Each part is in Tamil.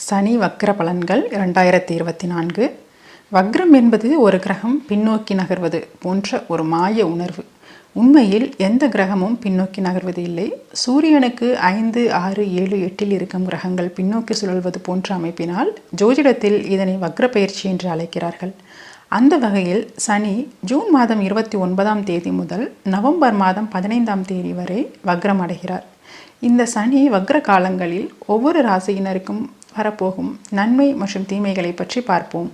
சனி வக்ர பலன்கள் 2024. வக்ரம் என்பது ஒரு கிரகம் பின்னோக்கி நகர்வது போன்ற ஒரு மாய உணர்வு. உண்மையில் எந்த கிரகமும் பின்னோக்கி நகர்வது இல்லை. சூரியனுக்கு 5, 6, 7, 8 இருக்கும் கிரகங்கள் பின்னோக்கி சுழல்வது போன்ற அமைப்பினால் ஜோதிடத்தில் இதனை வக்ர பயிற்சி என்று அழைக்கிறார்கள். அந்த வகையில் சனி ஜூன் மாதம் 29ஆம் தேதி முதல் நவம்பர் மாதம் 15ஆம் தேதி வரை வக்ரம் அடைகிறார். இந்த சனி வக்ர காலங்களில் ஒவ்வொரு ராசியினருக்கும் வரப்போகும் நன்மை மற்றும் தீமைகளை பற்றி பார்ப்போம்.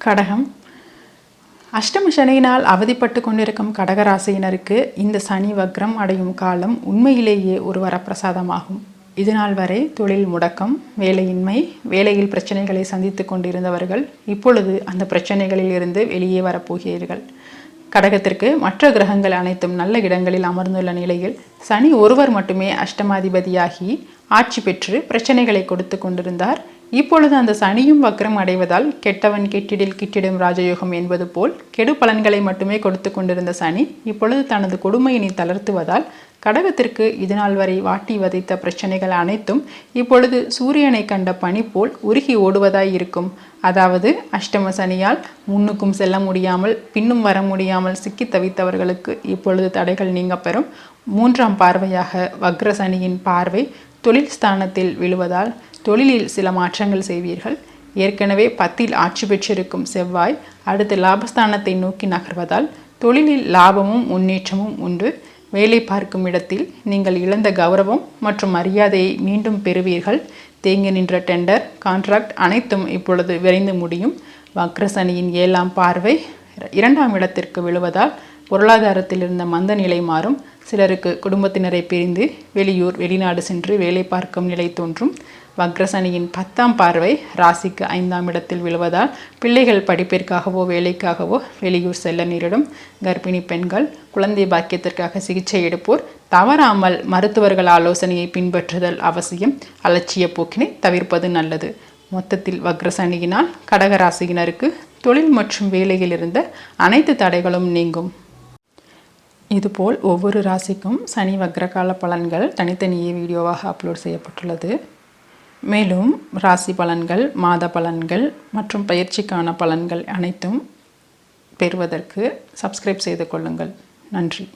கடகம். அஷ்டம சனியினால் அவதிப்பட்டு கொண்டிருக்கும் கடகராசியினருக்கு இந்த சனி வக்ரம் அடையும் காலம் உண்மையிலேயே ஒரு வரப்பிரசாதமாகும். இதுநாள் வரை தொழில் முடக்கம், வேலையின்மை, வேலையில் பிரச்சனைகளை சந்தித்து கொண்டிருந்தவர்கள் இப்பொழுது அந்த பிரச்சனைகளில் இருந்து வெளியே வரப்போகிறீர்கள். கடகத்திற்கு மற்ற கிரகங்கள் அனைத்தும் நல்ல இடங்களில் அமர்ந்துள்ள நிலையில் சனி ஒருவர் மட்டுமே அஷ்டமாதிபதியாகி ஆட்சி பெற்று பிரச்சனைகளை கொடுத்து கொண்டிருந்தார். இப்பொழுது அந்த சனியும் வக்ரம் அடைவதால் கெட்டவன் கெட்டிடில் கிட்டிடும் ராஜயோகம் என்பது போல் கெடு பலன்களை மட்டுமே கொடுத்து கொண்டிருந்த சனி இப்பொழுது தனது கொடுமையினை தளர்த்துவதால் கடகத்திற்கு இதுநாள் வரை வாட்டி வதைத்த பிரச்சனைகள் அனைத்தும் இப்பொழுது சூரியனை கண்ட பனி போல் உருகி ஓடுவதாய் இருக்கும். அதாவது அஷ்டம சனியால் முன்னுக்கும் செல்ல முடியாமல் பின்னும் வர முடியாமல் சிக்கி தவித்தவர்களுக்கு இப்பொழுது தடைகள் நீங்க பெறும். 3ஆம் பார்வையாக வக்ர சனியின் பார்வை தொழில் ஸ்தானத்தில் விழுவதால் தொழிலில் சில மாற்றங்கள் செய்வீர்கள். ஏற்கனவே 10இல் ஆட்சி பெற்றிருக்கும் செவ்வாய் அடுத்து லாபஸ்தானத்தை நோக்கி நகர்வதால் தொழிலில் லாபமும் முன்னேற்றமும் உண்டு. வேலை பார்க்கும் இடத்தில் நீங்கள் இழந்த கௌரவம் மற்றும் மரியாதையை மீண்டும் பெறுவீர்கள். தேங்கி நின்ற டெண்டர், கான்ட்ராக்ட் அனைத்தும் இப்பொழுது விரைந்து முடியும். வக்ர சனியின் 7ஆம் பார்வை 2ஆம் இடத்திற்கு விழுவதால் பொருளாதாரத்தில் இருந்த மந்த நிலை மாறும். சிலருக்கு குடும்பத்தினரை பிரிந்து வெளியூர் வெளிநாடு சென்று வேலை பார்க்கும் நிலை தோன்றும். வக்ரசனியின் 10ஆம் பார்வை ராசிக்கு 5ஆம் இடத்தில் விழுவதால் பிள்ளைகள் படிப்பிற்காகவோ வேலைக்காகவோ வெளியூர் செல்ல நேரிடும். கர்ப்பிணி பெண்கள், குழந்தை பாக்கியத்திற்காக சிகிச்சை எடுப்போர் தவறாமல் மருத்துவர்கள் ஆலோசனையை பின்பற்றுதல் அவசியம். அலட்சிய போக்கினை தவிர்ப்பது நல்லது. மொத்தத்தில் வக்ரசனியினால் கடகராசியினருக்கு தொழில் மற்றும் வேலையில் இருந்த அனைத்து தடைகளும் நீங்கும். இதுபோல் ஒவ்வொரு ராசிக்கும் சனி வக்ரகால பலன்கள் தனித்தனியே வீடியோவாக அப்லோட் செய்யப்பட்டுள்ளது. மேலும் ராசி பலன்கள், மாத பலன்கள் மற்றும் பயிற்சிக்கான பலன்கள் அனைத்தும் பெறுவதற்கு சப்ஸ்கிரைப் செய்து கொள்ளுங்கள். நன்றி.